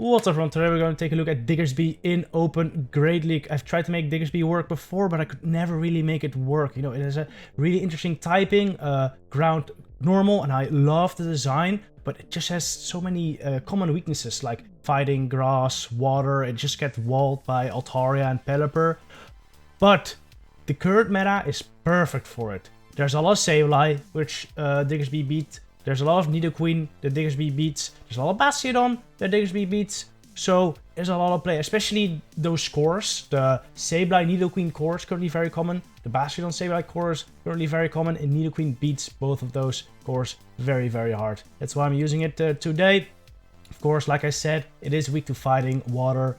What's up everyone, today we're going to take a look at Diggersby in Open Great League. I've tried to make Diggersby work before, but I could never really make it work. You know, it has a really interesting typing, ground normal, and I love the design, but it just has so many common weaknesses, like fighting, grass, water. It just gets walled by Altaria and Pelipper. But the current meta is perfect for it. There's a lot of Sableye, which Diggersby beat. There's a lot of Nidoqueen that Diggersby beats. There's a lot of Bastiodon that Diggersby beats. So there's a lot of play, especially those cores. The Sableye Nidoqueen core is currently very common. The Bastiodon Sableye core is currently very common. And Nidoqueen beats both of those cores very, very hard. That's why I'm using it today. Of course, like I said, it is weak to fighting, water,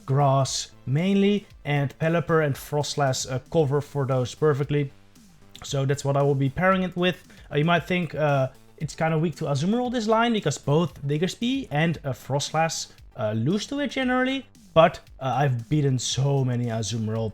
grass mainly. And Pelipper and Frostlass cover for those perfectly. So that's what I will be pairing it with. You might think it's kind of weak to Azumarill this line, because both Diggersby and Frostlass lose to it generally. But I've beaten so many Azumarill.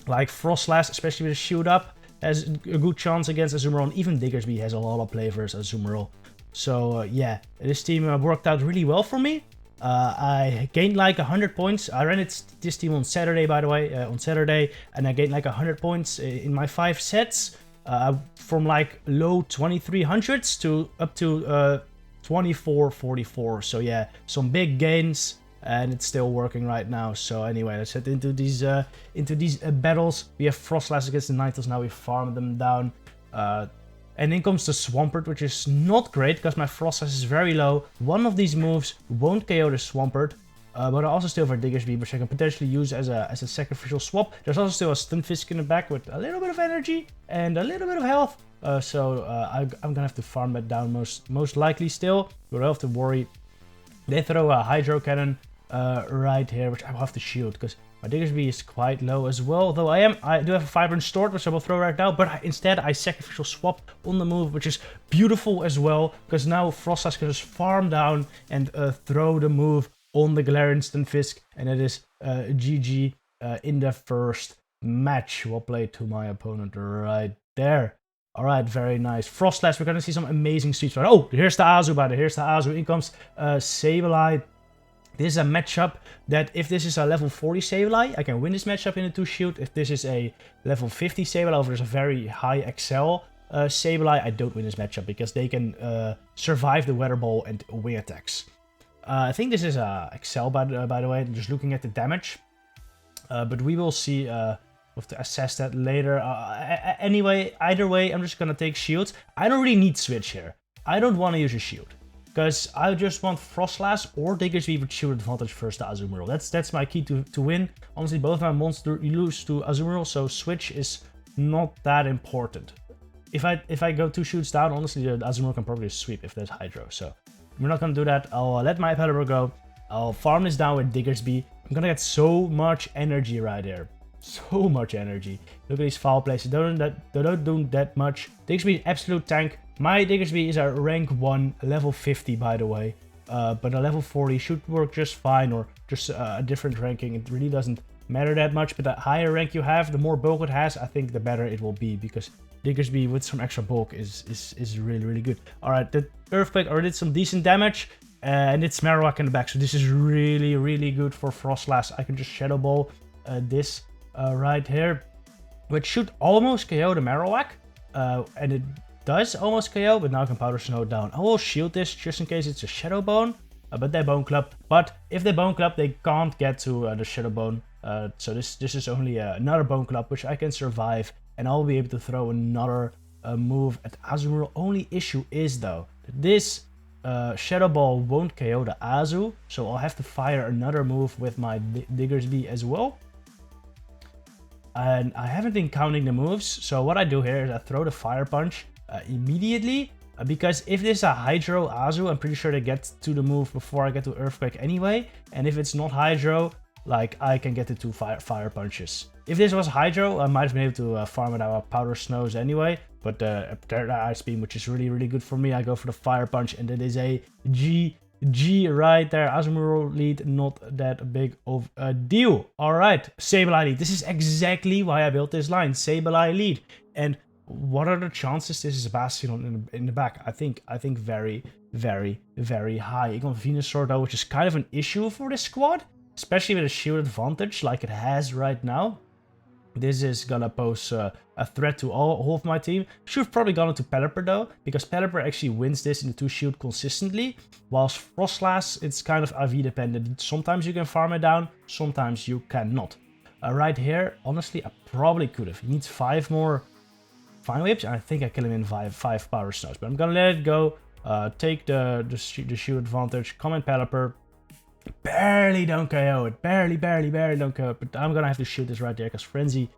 Like Frostlass, especially with a shoot up, has a good chance against Azumarill. And even Diggersby has a lot of play versus Azumarill. So yeah, this team worked out really well for me. I gained like 100 points. I ran this team on Saturday, by the way, and I gained like 100 points in my 5 sets. From like low 2300s to up to 2444. So yeah, some big gains, and it's still working right now. So anyway, let's head into these battles. We have Frostlass against the Ninetales. Now we farmed them down. And in comes the Swampert, which is not great because my Frostlass is very low. One of these moves won't KO the Swampert. But I also still have a Diggersby, which I can potentially use as a sacrificial swap. There's also still a Stunfisk in the back with a little bit of energy and a little bit of health. So I'm gonna have to farm that down most likely still. You don't have to worry. They throw a Hydro Cannon right here, which I will have to shield because my Diggersby is quite low as well. Though I do have a Vibrant Stored, which I will throw right now. But instead I sacrificial swap on the move, which is beautiful as well. Because now Frostlass can just farm down and throw the move on the Galarian Stunfisk, and it is GG in the first match. Well played to my opponent right there. Alright, very nice. Frostlass, we're gonna see some amazing sweeps. Oh, here's the Azu, by the way. Here's the Azu. In comes Sableye. This is a matchup that if this is a level 40 Sableye, I can win this matchup in a 2-shield. If this is a level 50 Sableye, or there's a very high Excel Sableye, I don't win this matchup because they can survive the Weather Ball and wing attacks. I think this is Excel, by the way, just looking at the damage. But we will see. We'll have to assess that later. Anyway, either way, I'm just going to take shields. I don't really need switch here. I don't want to use a shield. Because I just want Frostlass or Diggersby with shield advantage first to Azumarill. That's my key to win. Honestly, both my monsters lose to Azumarill, so switch is not that important. If I go 2 shoots down, honestly, the Azumarill can probably sweep if there's Hydro, so we're not gonna do that. I'll let my Pelipper go. I'll farm this down with Diggersby. I'm gonna get so much energy right there. So much energy. Look at these foul places. They don't do that much. Diggersby is absolute tank. My Diggersby is a rank 1, level 50 by the way. But a level 40 should work just fine, or just a different ranking. It really doesn't matter that much. But the higher rank you have, the more bulk it has, I think the better it will be. Because Diggersby with some extra bulk is really, really good. Alright, the Earthquake already did some decent damage. And it's Marowak in the back. So this is really, really good for Frostlass. I can just Shadow Ball this right here, which should almost KO the Marowak. And it does almost KO, but now I can Powder Snow down. I will shield this just in case it's a Shadow Bone. But they Bone Club. But if they Bone Club, they can't get to the Shadow Bone. So this is only another Bone Club, which I can survive. And I'll be able to throw another move at Azumarill. Only issue is, though, that this Shadow Ball won't KO the Azu. So I'll have to fire another move with my Diggersby as well. And I haven't been counting the moves. So what I do here is I throw the Fire Punch immediately. Because if this is a Hydro Azu, I'm pretty sure they get to the move before I get to Earthquake anyway. And if it's not Hydro, like, I can get the 2 fire punches. If this was Hydro, I might have been able to farm it out Powder Snows anyway. But the Ice Beam, which is really, really good for me, I go for the Fire Punch. And that is a GG right there. Azumarill Lead, not that big of a deal. Alright, Sableye Lead. This is exactly why I built this line. Sableye Lead. And what are the chances this is Bastiodon in the back? I think very, very, very high. Income Venusaur though, which is kind of an issue for this squad, especially with a shield advantage like it has right now. This is gonna pose a threat to all of my team. Should have probably gone into Pelipper though, because Pelipper actually wins this in the 2 shield consistently, whilst Froslass, it's kind of IV dependent. Sometimes you can farm it down, sometimes you cannot. Right here, honestly, I probably could have. He needs 5 more Fine Whips, and I think I kill him in 5 Power Snows. But I'm gonna let it go, take the shield advantage, come in Pelipper. Barely don't KO it. Barely don't KO it. But I'm gonna have to shoot this right there because Frenzy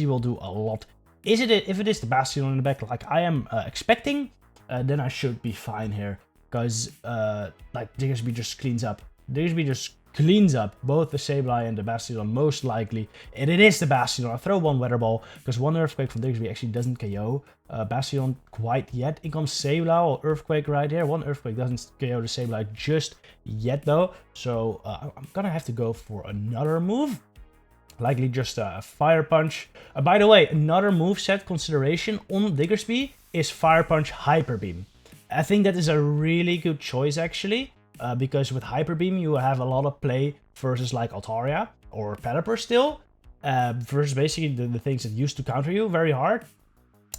will do a lot. If it is the Bastiodon in the back, like I am expecting, then I should be fine here. Because like Diggersby just cleans up. Diggersby just cleans up both the Sableye and the Bastiodon most likely. And it is the Bastiodon. I throw 1 Weather Ball because 1 Earthquake from Diggersby actually doesn't KO Bastiodon quite yet. In comes Sableye or Earthquake right here. 1 Earthquake doesn't KO the Sableye just yet though. So I'm gonna have to go for another move. Likely just a Fire Punch. By the way, another moveset consideration on Diggersby is Fire Punch Hyper Beam. I think that is a really good choice actually. Because with Hyper Beam you have a lot of play versus like Altaria or Pelipper still. Versus basically the things that used to counter you very hard.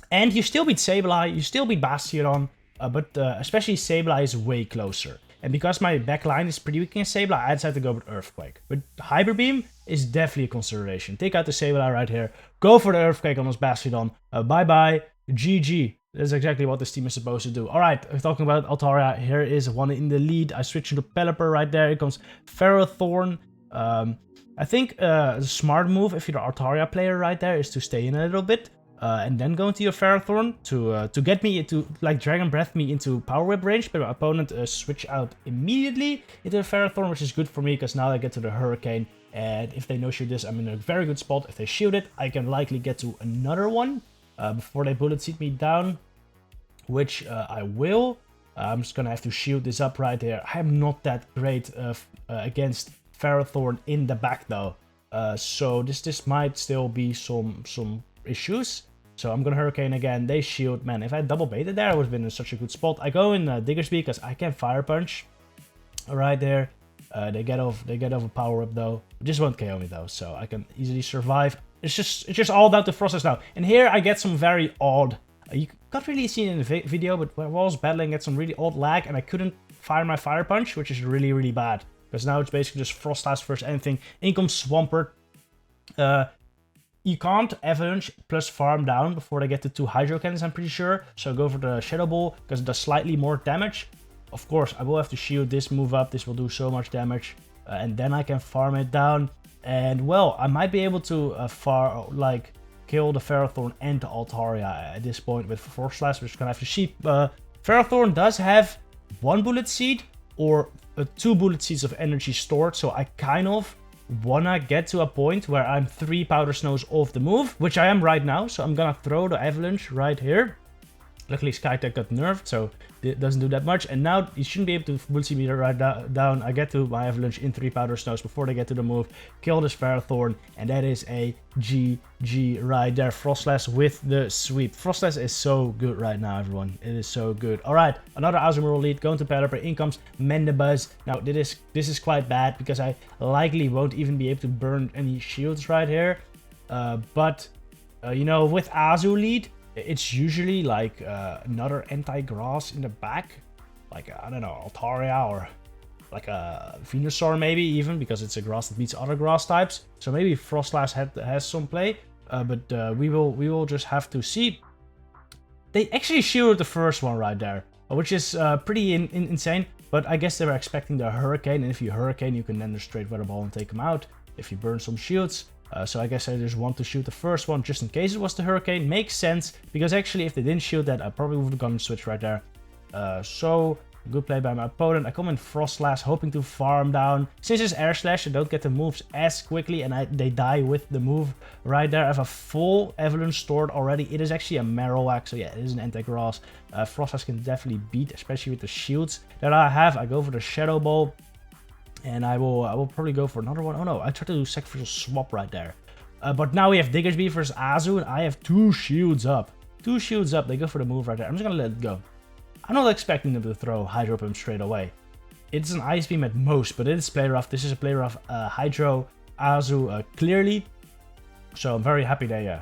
And you still beat Sableye, you still beat Bastiodon, but especially Sableye is way closer. And because my backline is pretty weak against Sableye, I decided to go with Earthquake. But Hyper Beam is definitely a consideration. Take out the Sableye right here, go for the Earthquake on this Bastiodon. Bye-bye, GG. That's exactly what this team is supposed to do. Alright, talking about Altaria, here is one in the lead. I switch into Pelipper right there. Here comes Ferrothorn. I think the smart move, if you're the Altaria player right there, is to stay in a little bit. And then go into your Ferrothorn to get me to, like, Dragon Breath me into Power Whip range. But my opponent switch out immediately into the Ferrothorn, which is good for me, because now I get to the Hurricane. And if they no-shoot this, I'm in a very good spot. If they shoot it, I can likely get to another one. Before they Bullet Seed me down, which I will. I'm just gonna have to shield this up right here. I'm not that great against Ferrothorn in the back though, so this might still be some issues. So I'm gonna Hurricane again. They shield, man. If I double baited there, I would have been in such a good spot. I go in Diggersby because I can Fire Punch right there. They get off a Power Whip though. This won't KO me though, so I can easily survive. It's just all about the Frostlass now. And here I get some very odd. You can't really see it in the video, but when I was battling, I get some really odd lag, and I couldn't fire my Fire Punch, which is really, really bad. Because now it's basically just Frostlass versus anything. In comes Swampert. You can't Avalanche plus farm down before they get to 2 Hydro Cannons, I'm pretty sure. So go for the Shadow Ball, because it does slightly more damage. Of course, I will have to shield this move up. This will do so much damage. And then I can farm it down. And, well, I might be able to kill the Ferrothorn and the Altaria at this point with Froslass. We're just gonna have to see. Ferrothorn does have 1 Bullet Seed or 2 Bullet Seeds of energy stored. So I kind of wanna get to a point where I'm 3 Powder Snows off the move, which I am right now. So I'm gonna throw the Avalanche right here. Luckily Skytech got nerfed, so it doesn't do that much. And now you shouldn't be able to Bullet me right down. I get to my Avalanche in 3 Powder Snows before they get to the move. Kill this Ferrothorn, and that is a GG right there. Frostlass with the sweep. Frostlass is so good right now, everyone. It is so good. Alright, another Azumarill Lead. Going to Pelipper. In comes Mendebuzz. Now, this is quite bad, because I likely won't even be able to burn any shields right here. You know, with Azu Lead, it's usually like another anti-grass in the back, like I don't know, Altaria or like a Venusaur maybe even, because it's a grass that beats other grass types. So maybe Frostlass has some play, but we will just have to see. They actually shielded the first one right there, which is pretty insane. But I guess they were expecting the Hurricane, and if you Hurricane, you can then just straight Weather Ball and take them out if you burn some shields. So I guess I just want to shoot the first one just in case it was the Hurricane. Makes sense, because actually if they didn't shoot that, I probably would have gone switch right there. So good play by my opponent. I come in Frostlass, hoping to farm down. Since it's Air Slash, I don't get the moves as quickly, and they die with the move right there. I have a full Avalanche stored already. It is actually a Marowak, so yeah, it is an anti-grass. Frostlass can definitely beat, especially with the shields that I have. I go for the Shadow Ball. And I will probably go for another one. Oh no, I tried to do Sacrificial Swap right there. But now we have Diggersby versus Azu, and I have 2 shields up. 2 shields up. They go for the move right there. I'm just gonna let it go. I'm not expecting them to throw Hydro Pump straight away. It's an Ice Beam at most, but it is play rough. This is a play rough Hydro Azu clearly. So I'm very happy they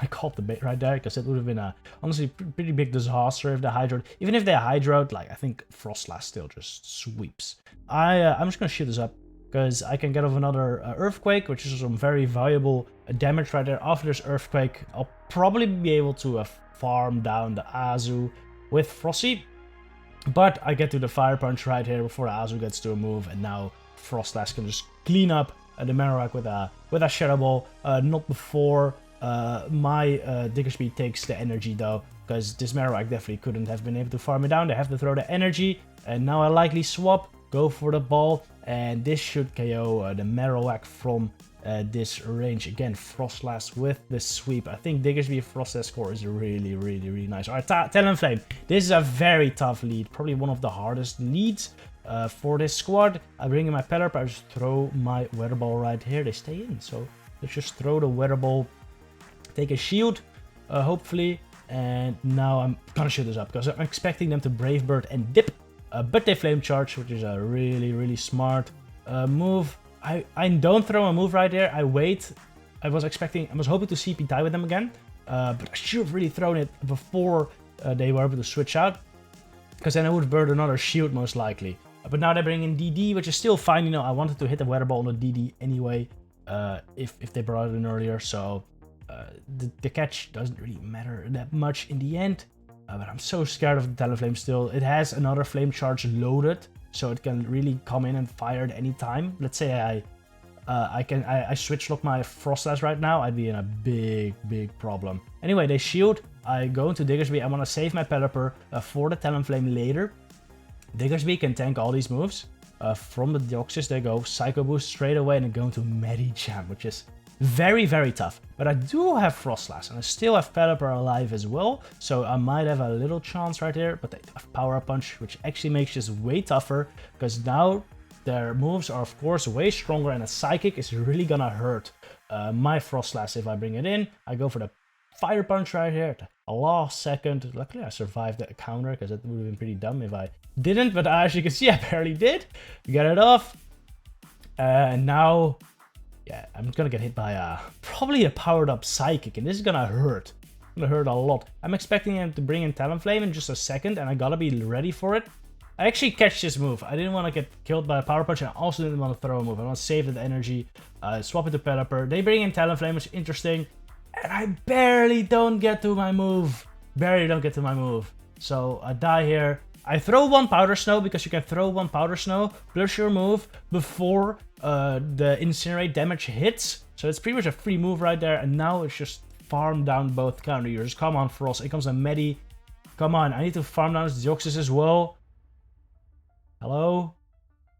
I called the bait right there, because it would have been a honestly pretty big disaster if they hydroed. Even if they hydroed, like I think Froslass still just sweeps. I'm just gonna shoot this up because I can get off another Earthquake, which is some very valuable damage right there. After this Earthquake, I'll probably be able to farm down the Azu with Frosty. But I get to the Fire Punch right here before the Azu gets to a move, and now Froslass can just clean up the Marowak with a Shadow Ball. Not before my Diggersby takes the energy though, because this Marowak definitely couldn't have been able to farm it down. They have to throw the energy, and now I likely swap, go for the ball, and this should KO the Marowak from this range. Again, Froslass with the sweep. I think Diggersby Froslass score is really, really, really nice. Alright, Talonflame. This is a very tough lead, probably one of the hardest leads for this squad. I bring in my Pelipper, I just throw my Weather Ball right here. They stay in, so let's just throw the Weather Ball, take a shield, hopefully, and now I'm gonna shoot this up because I'm expecting them to Brave Bird and dip, but they Flame Charge, which is a really, really smart move. I don't throw a move right there. I wait. I was hoping to CP tie with them again, but I should have really thrown it before they were able to switch out, because then I would burn another shield most likely. But now they bring in DD, which is still fine. You know, I wanted to hit the Weather Ball on the DD anyway, if they brought it in earlier. So the catch doesn't really matter that much in the end. But I'm so scared of the Talonflame still. It has another Flame Charge loaded, so it can really come in and fire at any time. Let's say I switch lock my Froslass right now, I'd be in a big problem. Anyway, they shield. I go into Diggersby. I want to save my Pelipper for the Talonflame later. Diggersby can tank all these moves. From the Deoxys, they go Psycho Boost straight away and then go into Medicham, which is very, very tough. But I do have Froslass, and I still have Pelipper alive as well, so I might have a little chance right here. But they have Power Punch, which actually makes this way tougher, because now their moves are, of course, way stronger, and a Psychic is really gonna hurt my Froslass if I bring it in. I go for the Fire Punch right here at the last second. Luckily, I survived the counter, because it would have been pretty dumb if I didn't. But as you can see, I barely did. Get it off. And now, yeah, I'm gonna get hit by probably a powered up Psychic, and this is gonna hurt. It's gonna hurt a lot. I'm expecting him to bring in Talonflame in just a second, and I gotta be ready for it. I actually catch this move. I didn't want to get killed by a Power Punch, and I also didn't want to throw a move. I want to save that energy, swap it to Pelipper. They bring in Talonflame, which is interesting, and I barely don't get to my move. Barely don't get to my move. So I die here. I throw one Powder Snow, because you can throw one Powder Snow plus your move before the Incinerate damage hits. So it's pretty much a free move right there, and now it's just farm down both counter users. Come on, Frost. Here comes a Medi. Come on, I need to farm down this Deoxys as well. Hello?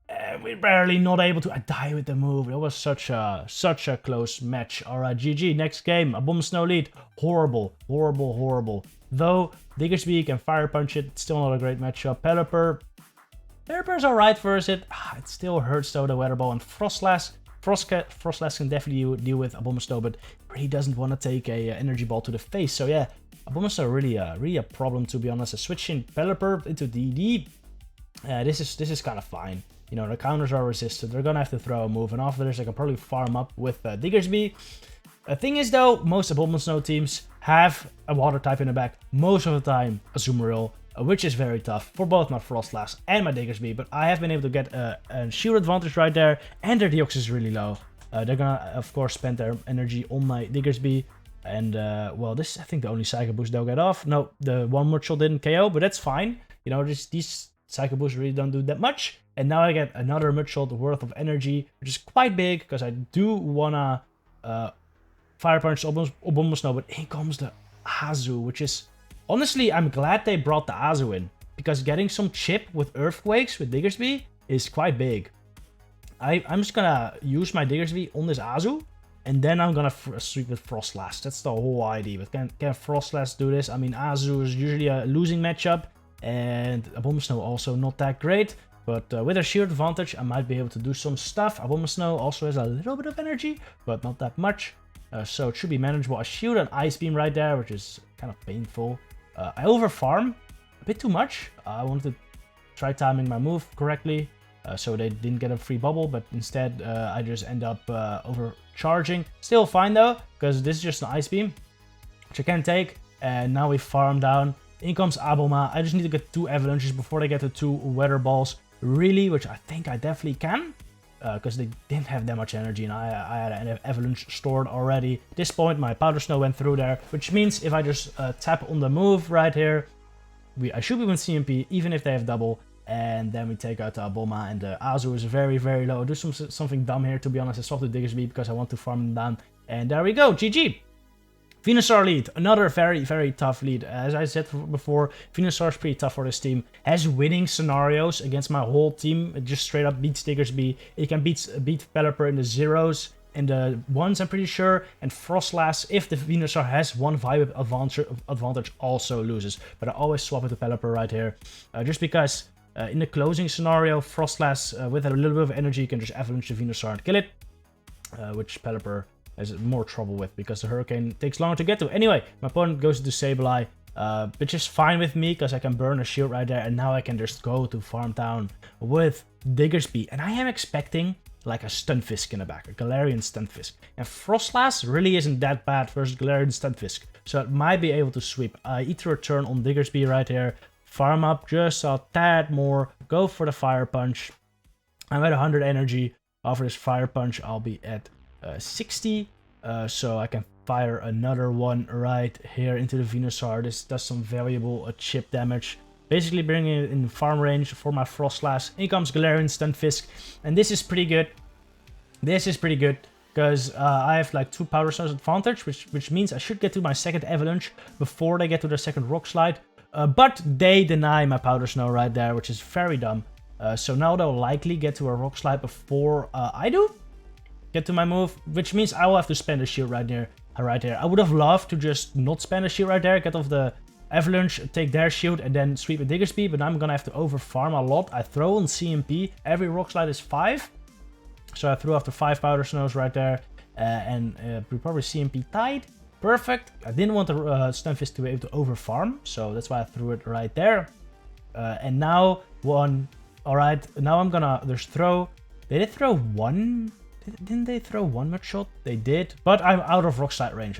And we're barely not able to. I die with the move. It was such a close match. Alright, GG. Next game. Abomasnow Lead. Horrible. Horrible, horrible. Though Diggersby can Fire Punch it. Still not a great matchup. Pelipper's alright versus it. It still hurts though, the Weather Ball. And Froslass can definitely deal with Abomasnow, but really doesn't want to take a Energy Ball to the face. So yeah, Abomasnow really a problem, to be honest. Switching Pelipper into DD. This is kind of fine. You know, the counters are resisted. They're gonna have to throw a move, and after this, I can probably farm up with Diggersby. The thing is, though, most Abomasnow teams have a Water type in the back. Most of the time, Azumarill, which is very tough for both my Froslass and my Diggersby. But I have been able to get a shield advantage right there, and their Deoxys is really low. They're gonna, of course, spend their energy on my Diggersby. And, well, this is, I think, the only Psycho Boost they'll get off. No, the one Murchel didn't KO, but that's fine. You know, these Psycho Boosts really don't do that much. And now I get another Mudshot worth of energy, which is quite big, because I do wanna Fire Punch Abomasnow, but in comes the Azu, which is... Honestly, I'm glad they brought the Azu in, because getting some chip with Earthquakes with Diggersby is quite big. I'm just gonna use my Diggersby on this Azu, and then I'm gonna sweep with Froslass. That's the whole idea. But can Froslass do this? I mean, Azu is usually a losing matchup, and Abomasnow also not that great. But with a shield advantage, I might be able to do some stuff. Abomasnow also has a little bit of energy, but not that much. So it should be manageable. I shield an Ice Beam right there, which is kind of painful. I overfarm. a bit too much. I wanted to try timing my move correctly, so they didn't get a free bubble, but instead I just end up overcharging. Still fine though, because this is just an Ice Beam, which I can take, and now we farm down. In comes Aboma. I just need to get 2 Avalanches before they get to 2 Weather Balls, really, which I think I definitely can, because they didn't have that much energy, and I had an Avalanche stored already. At this point, my Powder Snow went through there, which means if I just tap on the move right here, I should be with CMP, even if they have double, and then we take out the Aboma, and the Azu is very, very low. I do something dumb here, to be honest. I swapped the Diggersby because I want to farm them down, and there we go, GG! Venusaur Lead, another very, very tough lead. As I said before, Venusaur is pretty tough for this team. Has winning scenarios against my whole team. It just straight up beats Diggersby. It can beat Pelipper in the 0s and the 1s, I'm pretty sure. And Frostlass, if the Venusaur has 1 vibe advantage, also loses. But I always swap it to Pelipper right here. Just because in the closing scenario, Frostlass with a little bit of energy can just avalanche the Venusaur and kill it. Which Pelipper has more trouble with because the Hurricane takes longer to get to. Anyway, my opponent goes to Sableye, which is fine with me because I can burn a shield right there, and now I can just go to Farm Down with Diggersby. And I am expecting like a Stunfisk in the back, a Galarian Stunfisk. And Frostlass really isn't that bad versus Galarian Stunfisk, so it might be able to sweep. I eat the return on Diggersby right here, farm up just a tad more, go for the Fire Punch. I'm at 100 energy. After this Fire Punch, I'll be at 60, so I can fire another one right here into the Venusaur. This does some valuable chip damage, basically bringing it in farm range for my Frostlass. In comes Galarian Stunfisk, and this is pretty good. This is pretty good because I have like 2 Powder Stones advantage, which means I should get to my second Avalanche before they get to their second Rock Slide, but they deny my Powder Snow right there, which is very dumb. So now they'll likely get to a Rock Slide before I do get to my move, which means I will have to spend a shield right here. I would have loved to just not spend a shield right there, get off the Avalanche, take their shield, and then sweep a Diggersby, but I'm gonna have to overfarm a lot. I throw on CMP, every Rock Slide is 5, so I threw after 5 Powder Snows right there, and we probably CMP tied. Perfect. I didn't want the Stunfisk to be able to overfarm, so that's why I threw it right there. And now one, alright, now I'm gonna just throw, they did throw 1, didn't they throw 1 mud shot? They did, but I'm out of Rock Slide range.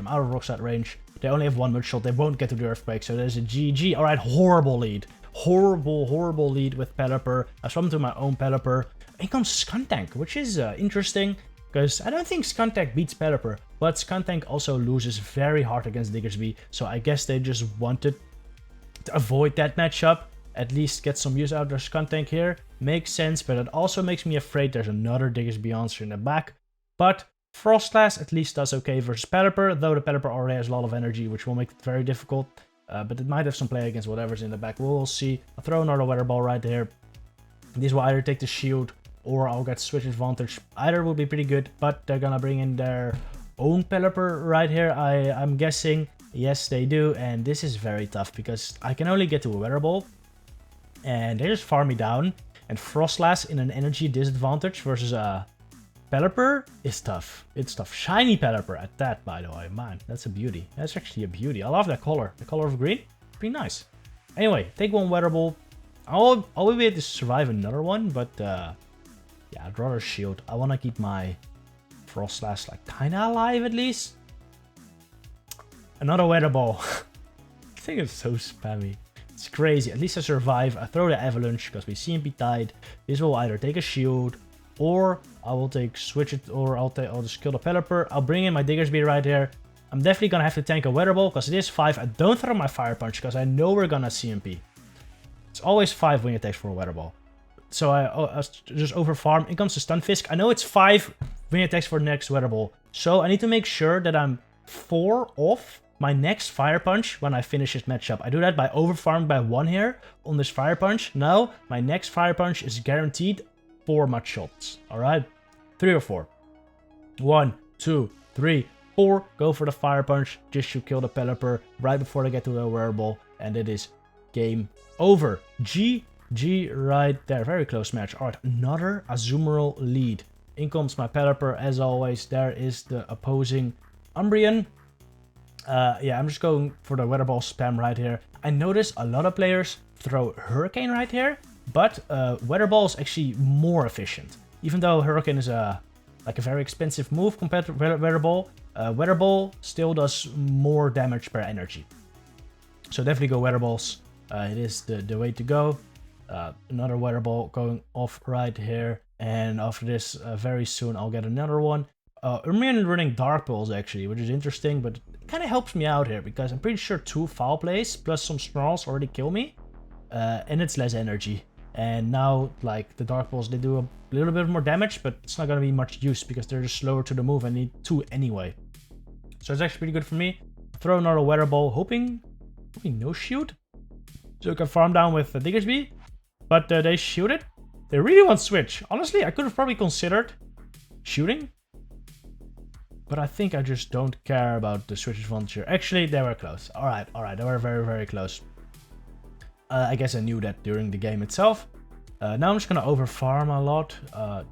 They only have 1 mud shot. They won't get to the Earthquake, so there's a GG. All right, horrible lead. Horrible lead with Pelipper. I swam to my own Pelipper. In comes Skuntank, which is interesting, because I don't think Skuntank beats Pelipper, but Skuntank also loses very hard against Diggersby, so I guess they just wanted to avoid that matchup. At least get some use out of their Skuntank here. Makes sense, but it also makes me afraid there's another Diggersby answer in the back. But Frostlass at least does okay versus Pelipper, though the Pelipper already has a lot of energy, which will make it very difficult. But it might have some play against whatever's in the back. We'll see. I'll throw another Weather Ball right there. These will either take the shield or I'll get switch advantage. Either will be pretty good, but they're gonna bring in their own Pelipper right here, I'm guessing. Yes, they do, and this is very tough because I can only get to a Weather Ball. And they just farm me down. And Frostlass in an energy disadvantage versus a Pelipper is tough. It's tough. Shiny Pelipper at that, by the way. Man, that's a beauty. That's actually a beauty. I love that color. The color of green. Pretty nice. Anyway, take 1 Weather Ball. I'll be able to survive another one, but yeah, I'd rather shield. I want to keep my Frostlass like kinda alive at least. Another Weather Ball. I think it's so spammy. It's crazy. At least I survive. I throw the Avalanche because we CMP tied. This will either take a shield, or I will take switch it, or I'll just kill the Pelipper. I'll bring in my Diggersby right here. I'm definitely gonna have to tank a Weather Ball because it is 5. I don't throw my Fire Punch because I know we're gonna CMP. It's always 5 when it takes for a Weather Ball. So I just over farm. In comes the Stunfisk. I know it's 5 when it takes for the next Weather Ball. So I need to make sure that I'm 4 off my next Fire Punch when I finish this matchup. I do that by overfarming by 1 here on this Fire Punch. Now, my next Fire Punch is guaranteed 4 mud shots. Alright? 3 or 4. 1, 2, 3, 4. Go for the Fire Punch just to kill the Pelipper right before they get to the Weather Ball. And it is game over. GG right there. Very close match. Alright, another Azumarill Lead. In comes my Pelipper as always. There is the opposing Umbreon. Yeah, I'm just going for the Weather Ball spam right here. I notice a lot of players throw Hurricane right here, but Weather Ball is actually more efficient. Even though Hurricane is like a very expensive move compared to Weather Ball still does more damage per energy. So definitely go Weather Balls. It is the way to go. Another Weather Ball going off right here. And after this, very soon I'll get another one. I'm running Dark Pulse actually, which is interesting, but it kind of helps me out here because I'm pretty sure 2 Foul Plays plus some Snarls already kill me. And it's less energy. And now, like, the Dark Pulse, they do a little bit more damage, but it's not going to be much use because they're just slower to the move. I need 2 anyway. So it's actually pretty good for me. Throw another Weather Ball, hoping no shield. So I can farm down with Diggersby. But they shoot it. They really want switch. Honestly, I could have probably considered shooting. But I think I just don't care about the switch advantage here. Actually, they were close. Alright, they were very, very close. I guess I knew that during the game itself. Now I'm just going to overfarm a lot.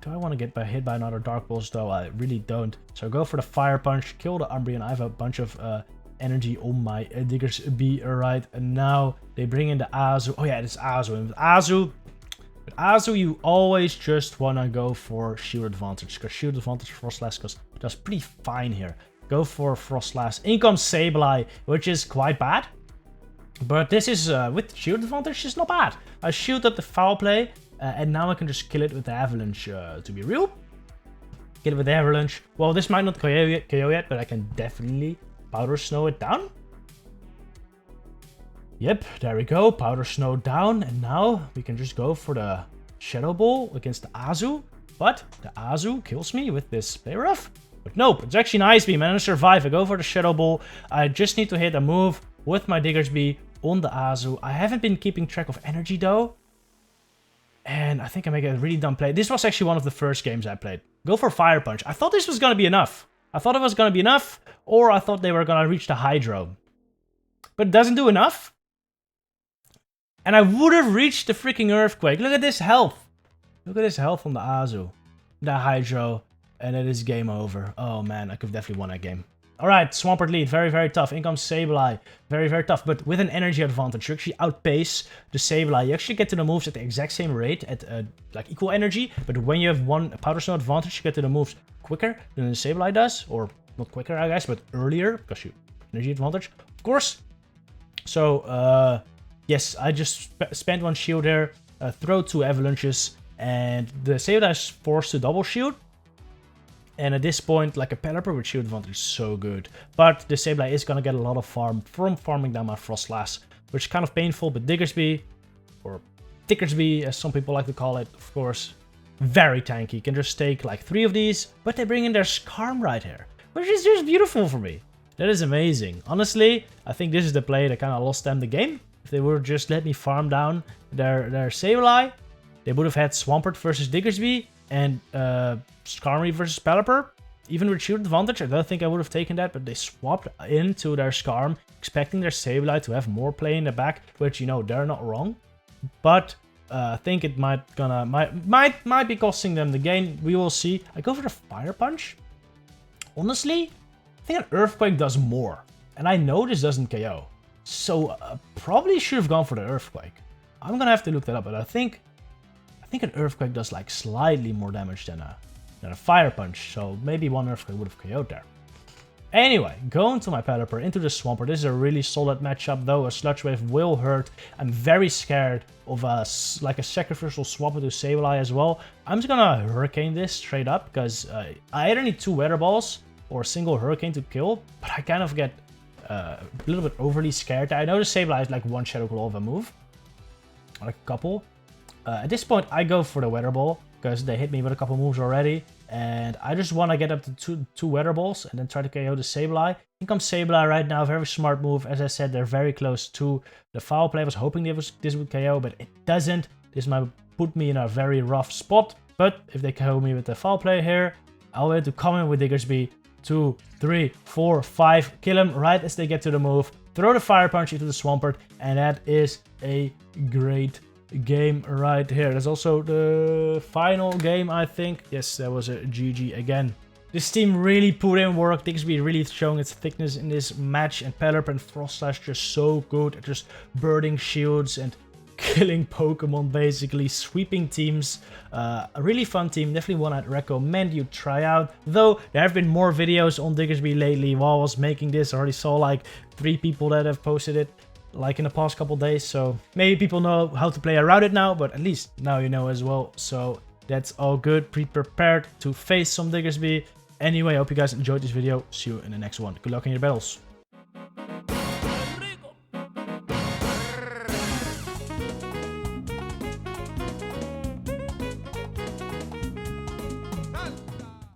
Do I want to get hit by another Dark Pulse though? I really don't. So go for the Fire Punch, kill the Umbreon. I have a bunch of energy on my Diggersby right now. They bring in the Azu. Oh yeah, it's Azu. And with Azu, you always just want to go for Shield Advantage. Because Shield Advantage Frostlass does pretty fine here. Go for Frostlass. In comes Sableye, which is quite bad. But this is, with Shield Advantage, it's not bad. I shield up the Foul Play, and now I can just kill it with the Avalanche, to be real. Kill it with the Avalanche. Well, this might not KO yet, but I can definitely Powder Snow it down. Yep, there we go. Powder Snow down, and now we can just go for the Shadow Ball against the Azu. But the Azu kills me with this Play Rough. But nope, it's actually an Ice Beam, and I survive. I go for the Shadow Ball. I just need to hit a move with my Diggersby on the Azu. I haven't been keeping track of energy though. And I think I make a really dumb play. This was actually one of the first games I played. Go for Fire Punch. I thought this was going to be enough. I thought it was going to be enough. Or I thought they were going to reach the Hydro. But it doesn't do enough. And I would have reached the freaking Earthquake. Look at this health. Look at this health on the Azu. The Hydro. And it is game over. Oh man, I could have definitely won that game. Alright, Swampert Lead, very, very tough. In comes Sableye, very, very tough. But with an energy advantage, you actually outpace the Sableye. You actually get to the moves at the exact same rate, at like equal energy. But when you have one Powder Snow advantage, you get to the moves quicker than the Sableye does. Or not quicker, I guess, but earlier, because you energy advantage, of course. So, yes, I just spent 1 shield there, throw 2 avalanches, and the Sableye is forced to double shield. And at this point, like a Pelipper with shield advantage is so good. But the Sableye is going to get a lot of farm from farming down my Frostlass, which is kind of painful. But Diggersby, or Diggersby as some people like to call it, of course, very tanky. You can just take like 3 of these, but they bring in their Skarm right here, which is just beautiful for me. That is amazing. Honestly, I think this is the play that kind of lost them the game. If they would just let me farm down their Sableye, they would have had Swampert versus Diggersby and Skarmory versus Pelipper. Even with shield advantage, I don't think I would have taken that, but they swapped into their Skarm, expecting their Sableye to have more play in the back, which, you know, they're not wrong. But I think it might be costing them the game. We will see. I go for the Fire Punch. Honestly, I think an Earthquake does more. And I know this doesn't KO. So probably should have gone for the Earthquake. I'm gonna have to look that up, but I think an Earthquake does like slightly more damage than a Fire Punch, so maybe 1 Earthquake would have KO'd there. Anyway, going to my Pelipper into the Swampert. This is a really solid matchup, though a Sludge Wave will hurt. I'm very scared of a sacrificial Swampert to Sableye as well. I'm just gonna Hurricane this straight up, because I either need 2 Weather Balls or a single Hurricane to kill, but I kind of get a little bit overly scared. I know the Sableye has like 1 Shadow Claw of a move, like a couple. At this point, I go for the Weather Ball, because they hit me with a couple moves already. And I just want to get up to two Weather Balls and then try to KO the Sableye. In comes Sableye right now, very smart move. As I said, they're very close to the Foul Play. I was hoping this would KO, but it doesn't. This might put me in a very rough spot. But if they KO me with the Foul Play here, I'll be able to come in with Diggersby. 2, 3, 4, 5. Kill him right as they get to the move. Throw the Fire Punch into the Swampert. And that is a great game right here. That's also the final game, I think. Yes, that was a GG again. This team really put in work. Diggersby really showing its thickness in this match, and Pelipper and Froslash just so good at just birding shields and killing Pokemon, basically sweeping teams. A really fun team, definitely one I'd recommend you try out. Though there have been more videos on Diggersby lately. While I was making this, I already saw like 3 people that have posted it like in the past couple days. So maybe people know how to play around it now, but at least now you know as well. So that's all good. Be prepared to face some Diggersby. Anyway, I hope you guys enjoyed this video. See you in the next one. Good luck in your battles.